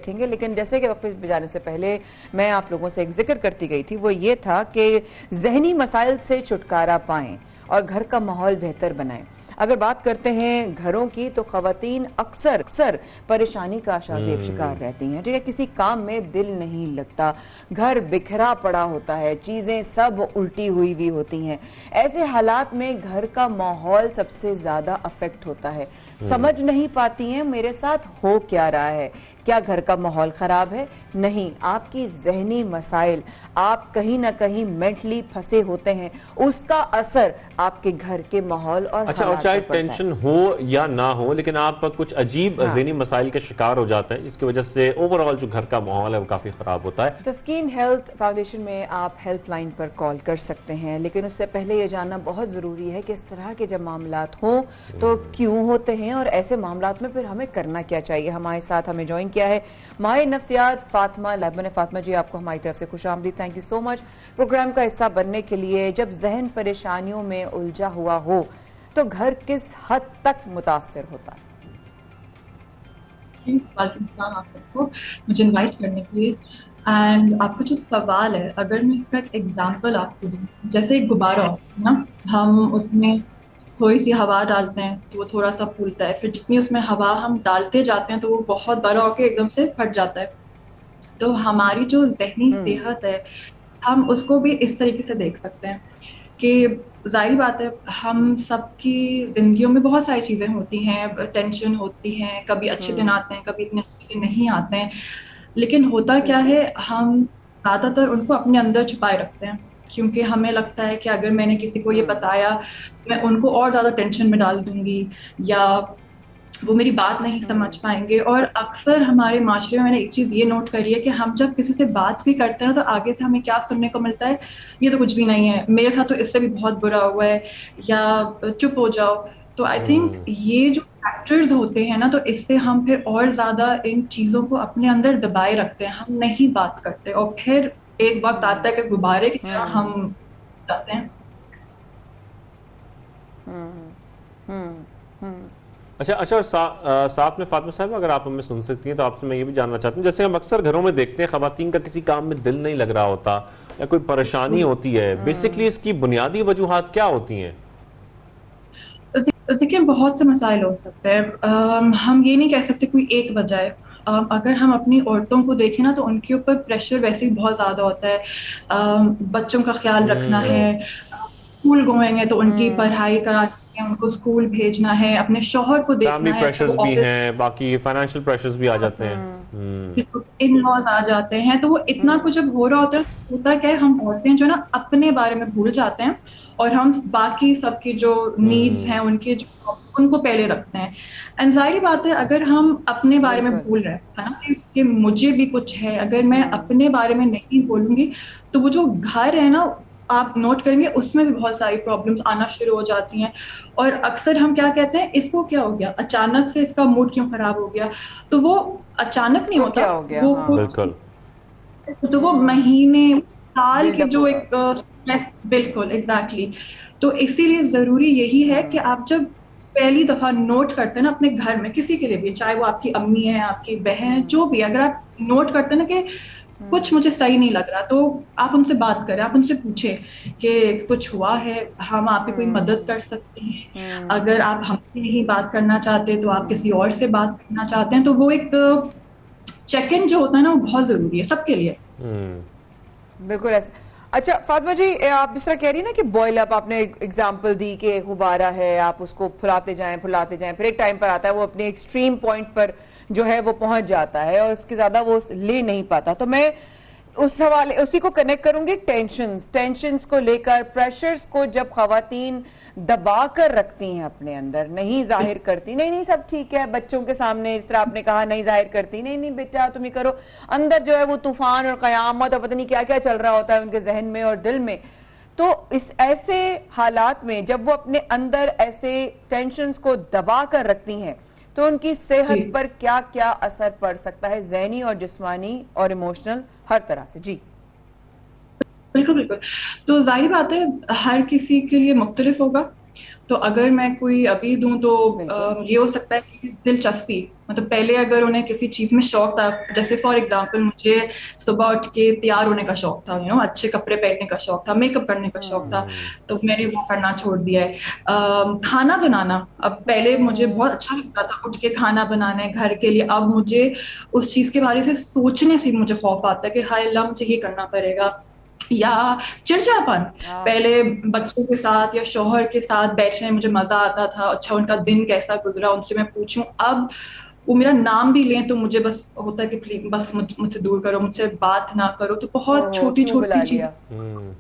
देखेंगे, लेकिन जैसे कि वक्त पे जाने से पहले मैं आप लोगों से एक जिक्र करती गई थी, वो ये था कि जहनी मसाइल से छुटकारा पाएं और घर का माहौल बेहतर बनाएं। अगर बात करते हैं घरों की, तो खवातीन अक्सर अक्सर परेशानी का शाज़ेब शिकार रहती हैं। ठीक है, किसी काम में दिल नहीं लगता, घर बिखरा पड़ा होता है, चीज़ें सब उल्टी हुई भी होती हैं। ऐसे हालात में घर का माहौल सबसे ज़्यादा अफेक्ट होता है। समझ नहीं पाती हैं मेरे साथ हो क्या रहा है, क्या घर का माहौल खराब है? नहीं, आपकी जहनी मसाइल, आप कहीं ना कहीं मेंटली फंसे होते हैं, उसका असर आपके घर के माहौल और अच्छा, और चाहे टेंशन हो या ना हो, लेकिन आप कुछ अजीब जहनी मसाइल के शिकार हो जाते हैं, जिसकी वजह से ओवरऑल जो घर का माहौल है वो काफी खराब होता है। तस्कीन हेल्थ फाउंडेशन में आप हेल्पलाइन पर कॉल कर सकते हैं, लेकिन उससे पहले ये जानना बहुत जरूरी है कि इस तरह के जब मामलात हों तो क्यों होते हैं और ऐसे मामलात में फिर हमें करना क्या चाहिए। हमारे साथ हमें ज्वाइन किया है माहिर नफ्सियात फातिमा लाइबन। फातिमा जी, आपको हमारी तरफ से खुशामदीद, thank you so much programme का हिस्सा बनने के लिए। जब जहन परेशानियों में उलझा हुआ हो तो घर किस हद तक मुतासर होता है? आपको मुझे इनवाइट करने के लिए। एंड आपका जो सवाल है, अगर मैं इसका एक एग्जांपल आपको दूं, जैसे एक गुब्बारा है ना, हम उसमें थोड़ी सी हवा डालते हैं तो वो थोड़ा सा फूलता है, फिर जितनी उसमें हवा हम डालते जाते हैं तो वो बहुत बड़ा होकर एकदम से फट जाता है। तो हमारी जो जहनी सेहत है, हम उसको भी इस तरीके से देख सकते हैं कि जाहिर बात है, हम सबकी जिंदगियों में बहुत सारी चीजें होती हैं, टेंशन होती हैं, कभी अच्छे दिन आते हैं, कभी इतने अच्छे दिन नहीं आते हैं। लेकिन होता क्या है, हम ज्यादातर उनको अपने अंदर छुपाए रखते हैं, क्योंकि हमें लगता है कि अगर मैंने किसी को ये बताया, मैं उनको और ज्यादा टेंशन में डाल दूंगी या वो मेरी बात नहीं समझ पाएंगे। और अक्सर हमारे माशरे में मैंने एक चीज ये नोट करी है कि हम जब किसी से बात भी करते हैं तो आगे से हमें क्या सुनने को मिलता है, ये तो कुछ भी नहीं है, मेरे साथ तो इससे भी बहुत बुरा हुआ है, या चुप हो जाओ। तो आई थिंक ये जो फैक्टर्स होते हैं ना, तो इससे हम फिर और ज्यादा इन चीजों को अपने अंदर दबाए रखते हैं, हम नहीं बात करते, और फिर एक वक्त आता है कि गुब्बारे की तरह हम जाते हैं। अच्छा अच्छा, और साथ में फातिमा साहब, अगर आप हमें सुन सकती हैं तो आपसे मैं ये भी जानना चाहती हूँ, जैसे हम अक्सर घरों में देखते हैं खवातीन का किसी काम में दिल नहीं लग रहा होता या कोई परेशानी होती है, बेसिकली इसकी बुनियादी वजूहात क्या होती हैं? देखिए, बहुत से मसाइल हो सकते हैं, हम ये नहीं कह सकते कोई एक वजह है। अगर हम अपनी औरतों को देखें ना, तो उनके ऊपर प्रेशर वैसे ही बहुत ज्यादा होता है। बच्चों का ख्याल रखना है, स्कूल गोइंग है तो उनकी पढ़ाई करानी है, उनको स्कूल भेजना है, अपने शौहर को देखना फैमिली है, प्रेशर्स भी हैं, बाकी फाइनेंशियल प्रेशर्स भी आ जाते हैं, इन लॉज आ जाते हैं। तो वो इतना कुछ जब हो रहा होता है, होता क्या है, हम औरतें जो ना अपने बारे में भूल जाते हैं और हम बाकी सबकी जो नीड्स हैं, उनके जो उनको पहले रखते हैं। एंड जाहिर बात है, अगर हम अपने बारे में भूल रहे हैं, है ना, कि मुझे भी कुछ है, अगर मैं अपने बारे में नहीं बोलूंगी तो वो जो घर है ना, आप नोट करेंगे उसमें भी बहुत सारी प्रॉब्लम्स आना शुरू हो जाती हैं। और अक्सर हम क्या कहते हैं, इसको क्या हो गया, अचानक से इसका मूड क्यों खराब हो गया। तो वो अचानक नहीं होता, क्या हो गया? वो हाँ। बिल्कुल, तो वो महीने साल की जो एक बिल्कुल बिल्कुल एग्जैक्टली। तो इसीलिए जरूरी यही है कि आप जब पहली दफा नोट करते हैं ना अपने घर में, किसी के लिए भी, चाहे वो आपकी अम्मी है, आपकी बहन है, जो भी, अगर आप नोट करते हैं ना कि कुछ मुझे सही नहीं लग रहा, तो आप उनसे बात करें, आप उनसे पूछें कि कुछ हुआ है, हम आपकी कोई मदद कर सकते हैं। अगर आप हमसे नहीं बात करना चाहते तो आप किसी और से बात करना चाहते हैं, तो वो एक चेक इन जो होता है ना, वो बहुत जरूरी है सबके लिए। बिल्कुल ऐसा। अच्छा फातिमा जी, आप इस तरह कह रही ना कि बॉयल अप, आपने एग्जांपल दी कि गुब्बारा है, आप उसको फुलाते जाएं, फिर एक टाइम पर आता है वो अपने एक्सट्रीम पॉइंट पर जो है वो पहुंच जाता है और उसके ज्यादा वो ले नहीं पाता। तो मैं उस हवाले उसी को कनेक्ट करूंगी टेंशंस को लेकर, प्रेशर्स को जब खवातीन दबा कर रखती हैं अपने अंदर, नहीं जाहिर करती, नहीं सब ठीक है, बच्चों के सामने इस तरह आपने कहा नहीं जाहिर करती, नहीं बेटा तुम ही करो, अंदर जो है वो तूफान और कयामत और पता नहीं क्या क्या चल रहा होता है उनके जहन में और दिल में। तो इस ऐसे हालात में जब वो अपने अंदर ऐसे टेंशंस को दबा कर रखती हैं, तो उनकी सेहत पर क्या क्या असर पड़ सकता है, ज़हनी और जिस्मानी और इमोशनल, हर तरह से? जी बिल्कुल बिल्कुल। तो जाहिर बात है, हर किसी के लिए मुख्तलिफ होगा। तो अगर मैं कोई अभी दूं तो बिल्कुल। ये हो सकता है कि दिलचस्पी, मतलब पहले अगर उन्हें किसी चीज में शौक था, जैसे फॉर एग्जांपल मुझे सुबह उठ के तैयार होने का शौक था, अच्छे कपड़े पहनने का शौक था, मेकअप करने का शौक था, हम्म। तो मैंने वो करना छोड़ दिया है। खाना बनाना, अब पहले मुझे हम्म। बहुत अच्छा लगता था उठ के खाना बनाना है घर के लिए, अब मुझे उस चीज के बारे से सोचने से मुझे खौफ आता है कि हाय अल्लाह मुझे ये करना पड़ेगा। या चिड़चिड़ापन, हाँ। पहले बच्चों के साथ या शौहर के साथ बैठने में मुझे मजा आता था, अच्छा उनका दिन कैसा गुजरा उनसे मैं पूछूं, अब वो मेरा नाम भी लें तो मुझे बस होता है कि प्लीज बस मुझसे दूर करो, मुझसे बात ना करो, तो बहुत ओहो, छोटी क्यों छोटी बुला चीजें। लिया? हम्म।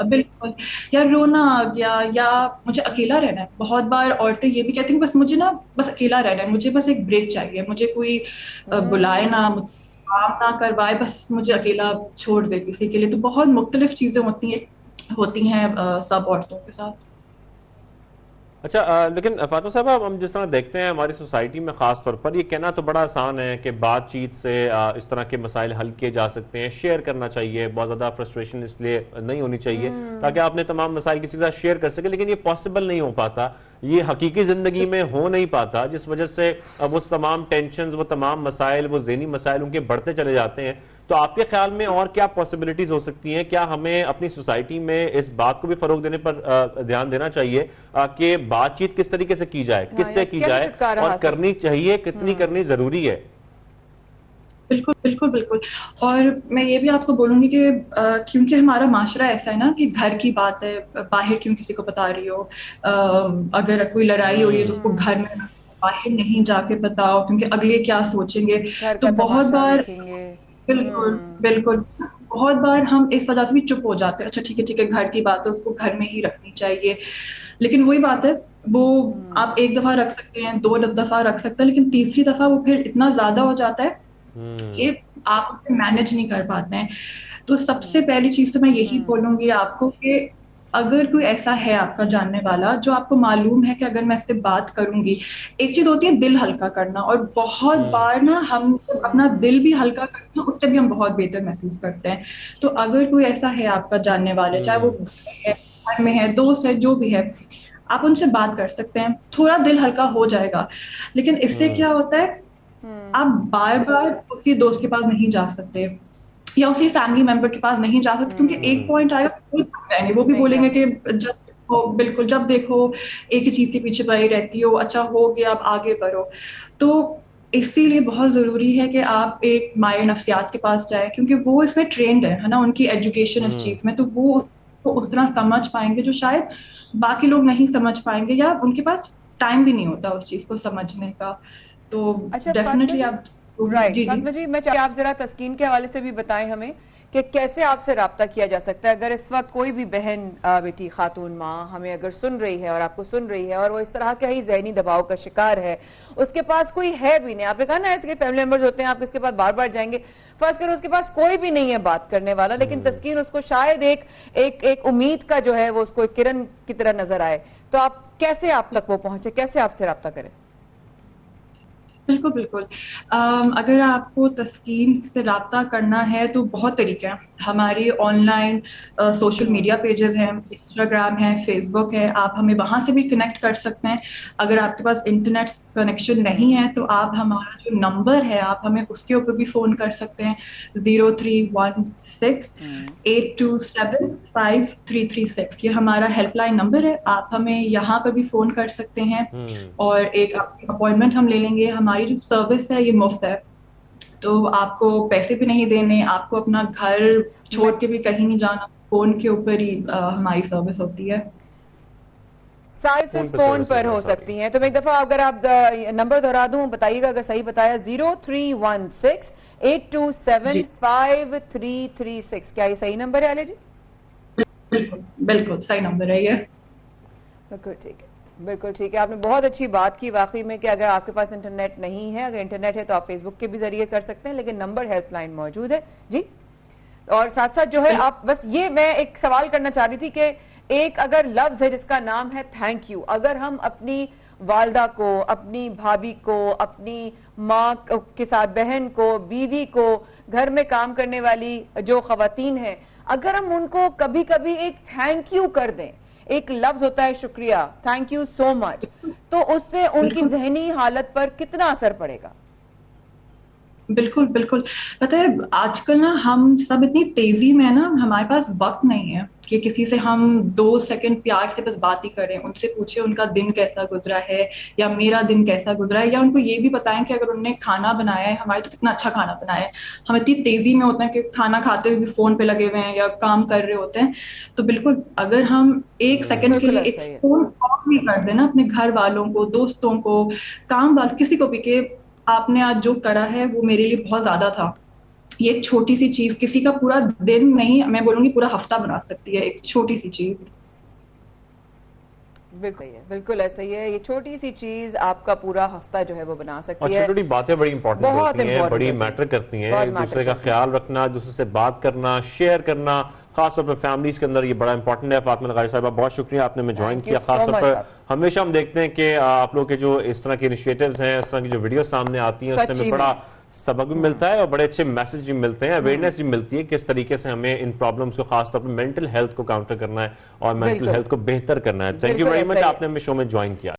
बिल्कुल। या रोना आ गया, या मुझे अकेला रहना है, बहुत बार औरतें ये भी कहती हैं बस मुझे ना बस अकेला रहना है, मुझे बस एक ब्रेक चाहिए, मुझे कोई बुलाए ना, हम्म। मुझे काम ना करवाए, बस मुझे अकेला छोड़ दे किसी के लिए। तो बहुत मुख्तलिफ चीजें होती हैं सब औरतों के साथ। अच्छा, लेकिन फातिमा साहब, हम जिस तरह देखते हैं हमारी सोसाइटी में ख़ास तौर पर, ये कहना तो बड़ा आसान है कि बातचीत से इस तरह के मसाइल हल किए जा सकते हैं, शेयर करना चाहिए, बहुत ज़्यादा फ्रस्ट्रेशन इसलिए नहीं होनी चाहिए ताकि आप अपने तमाम मसाइल किसी के साथ शेयर कर सकें, लेकिन ये पॉसिबल नहीं हो पाता, ये हकीकी ज़िंदगी में हो नहीं पाता, जिस वजह से वो तमाम टेंशन, वो तमाम मसाइल, वो ज़हनी मसाइल उनके बढ़ते चले जाते हैं। तो आपके ख्याल में और क्या पॉसिबिलिटीज हो सकती हैं? क्या हमें अपनी सोसाइटी में इस बात को भी फरोग देने पर ध्यान देना चाहिए कि बातचीत किस तरीके से की जाए, हाँ, किससे या की कैसे जाए, छुटकारा और हासिल? करनी चाहिए, कितनी करनी जरूरी है? बिल्कुल बिल्कुल बिल्कुल। और मैं ये भी आपको बोलूंगी कि क्योंकि हमारा माशरा ऐसा है ना कि घर की बात है, बाहर क्यों किसी को बता रही हो, अगर कोई लड़ाई हो रही है तो उसको घर में रखो, बाहर नहीं जाके बताओ क्योंकि अगले क्या सोचेंगे। घर तो का बहुत तमाशा बार, देखेंगे। बिल्कुल बिल्कुल, बहुत बार हम इस वजह से भी चुप हो जाते हैं, अच्छा ठीक है घर की बात है उसको घर में ही रखनी चाहिए। लेकिन वही बात है, वो आप एक दफा रख सकते हैं, दो दफा रख सकते हैं, लेकिन तीसरी दफा वो फिर इतना ज्यादा हो जाता है कि हम्म। आप उसे मैनेज नहीं कर पाते हैं। तो सबसे पहली चीज तो मैं यही बोलूंगी आपको कि अगर कोई ऐसा है आपका जानने वाला जो आपको मालूम है कि अगर मैं इससे बात करूंगी, एक चीज होती है दिल हल्का करना, और बहुत हम्म। बार ना हम जब अपना दिल भी हल्का करते हैं उससे भी हम बहुत बेहतर महसूस करते हैं। तो अगर कोई ऐसा है आपका जानने वाले, चाहे वो हम्म। घर में है, दोस्त है, जो भी है, आप उनसे बात कर सकते हैं, थोड़ा दिल हल्का हो जाएगा। लेकिन इससे हम्म। क्या होता है, आप बार बार उसी दोस्त के पास नहीं जा सकते या उसी फैमिली मेंबर के पास नहीं जा सकते, क्योंकि एक पॉइंट आएगा वो थक जाएंगे, वो भी नहीं जा बोलेंगे कि सकते। जब देखो, बिल्कुल जब देखो एक ही चीज के पीछे पड़ी रहती हो, अच्छा हो गया अब आगे बढ़ो। तो इसीलिए बहुत जरूरी है कि आप एक माहिर नफ्सियात के पास जाएं, क्योंकि वो इसमें ट्रेंड है ना, उनकी एजुकेशन इस हम्म। चीज में, तो वो उसको उस तरह समझ पाएंगे जो शायद बाकी लोग नहीं समझ पाएंगे, या उनके पास टाइम भी नहीं होता उस चीज को समझने का। तो अच्छा फातिमा डेफिनेटली जी, आप, राइट, जी जी। फातिमा जी, मैं चाहती हूँ आप जरा तस्कीन के हवाले से भी बताएं हमें कि कैसे आपसे राब्ता किया जा सकता है, अगर इस वक्त कोई भी बहन, बेटी, खातून, माँ हमें अगर सुन रही है और आपको सुन रही है और वो इस तरह के ही जहनी दबाव का शिकार है, उसके पास कोई है भी नहीं, आपने कहा ना ऐसे फैमिली मेंबर्स होते हैं आप इसके पास बार बार जाएंगे, फर्ज करो उसके पास कोई भी नहीं है बात करने वाला, लेकिन तस्कीन उसको शायद एक एक एक उम्मीद का जो है वो उसको एक किरण की तरह नजर आए, तो आप कैसे आप तक वो पहुंचे, कैसे आपसे राब्ता करें? बिल्कुल बिल्कुल। अगर आपको तस्कीन से रब्ता करना है तो बहुत तरीके हैं। हमारी ऑनलाइन सोशल मीडिया पेजेस हैं, इंस्टाग्राम है, फेसबुक है, आप हमें वहाँ से भी कनेक्ट कर सकते हैं। अगर आपके पास इंटरनेट कनेक्शन नहीं है तो आप हमारा जो नंबर है आप हमें उसके ऊपर भी फ़ोन कर सकते हैं, 0316-827-5336। ये हमारा हेल्पलाइन नंबर है, आप हमें यहाँ पर भी फ़ोन कर सकते हैं हम्म। और एक अपॉइंटमेंट हम ले लेंगे। हमारी जो सर्विस है ये मुफ्त है, तो आपको पैसे भी नहीं देने, आपको अपना घर मैं छोड़ के भी कहीं नहीं जाना, फोन के ऊपर ही हमारी सर्विस होती है। फोन सर्विसेज पे फोन सर्विसेज पर है हो सारी। सकती हैं, तो मैं एक दफा अगर आप नंबर दोहरा दूं, बताइएगा अगर सही बताया, 0316-827-5336, क्या ये सही नंबर है आलिया जी? बिल्कुल बिल्कुल सही नंबर है ये। बिल्कुल ठीक है, बिल्कुल ठीक है, आपने बहुत अच्छी बात की वाकई में कि अगर आपके पास इंटरनेट नहीं है, अगर इंटरनेट है तो आप फेसबुक के भी जरिए कर सकते हैं, लेकिन नंबर हेल्पलाइन मौजूद है जी। और साथ साथ जो है आप, बस ये मैं एक सवाल करना चाह रही थी कि एक अगर लफ्ज है जिसका नाम है थैंक यू, अगर हम अपनी वालदा को, अपनी भाभी को, अपनी माँ के साथ, बहन को, बीवी को, घर में काम करने वाली जो खवातीन हैं, अगर हम उनको कभी कभी एक थैंक यू कर दें, एक लफ्ज होता है शुक्रिया, थैंक यू सो मच, तो उससे उनकी जहनी हालत पर कितना असर पड़ेगा? बिल्कुल बिल्कुल। पता है आजकल ना हम सब इतनी तेजी में है ना, हमारे पास वक्त नहीं है कि किसी से हम 2 सेकंड प्यार से बस बात ही करें, उनसे पूछे उनका दिन कैसा गुजरा है या मेरा दिन कैसा गुजरा है, या उनको ये भी बताएं कि अगर उन्होंने खाना बनाया है हमारे तो कितना अच्छा खाना बनाया है। हम इतनी तेजी में होते हैं कि खाना खाते हुए भी फोन पे लगे हुए हैं या काम कर रहे होते हैं। तो बिल्कुल अगर हम 1 सेकंड के बिल्कुल लिए एक ऐसा ही है। फोन कॉल भी कर देना अपने घर वालों को, दोस्तों को, काम वालों, किसी को भी, कि आपने आज जो करा है वो मेरे लिए बहुत ज्यादा था। ये एक छोटी सी चीज किसी का पूरा दिन नहीं, मैं बोलूंगी पूरा हफ्ता बना सकती है, एक छोटी सी चीज। बिल्कुल है, बिल्कुल ऐसा ही है। ये छोटी सी चीज आपका पूरा हफ्ता जो है वो बना और सकती छोटी है। छोटी बातें बड़ी इंपॉर्टेंट बहुत होती हैं, important बड़ी होती हैं। मैटर करती हैं। बहुत एक matter दूसरे का करती हैं। ख्याल रखना, दूसरे से बात करना, शेयर करना, खासतौर पर फैमिलीज के अंदर ये बड़ा इंपॉर्टेंट है। फातिमा लगारी साहिबा, बहुत शुक्रिया आपने हमें ज्वाइन Thank you किया। so खासतौर much, पर आप। हमेशा हम देखते हैं कि आप लोग के जो इस तरह के इनिशिएटिव्स हैं, इस तरह की जो वीडियो सामने आती हैं, उससे सच्ची हमें में। बड़ा सबक भी मिलता है और बड़े अच्छे मैसेज भी मिलते हैं, अवेयरनेस भी मिलती है किस तरीके से हमें इन प्रॉब्लम्स को, खासतौर पर मेंटल हेल्थ को काउंटर करना है और मेंटल बिल्कुल। हेल्थ को बेहतर करना है। थैंक यू बिल्कुल वेरी ऐसा मच, ही है। आपने हमें शो में ज्वाइन किया।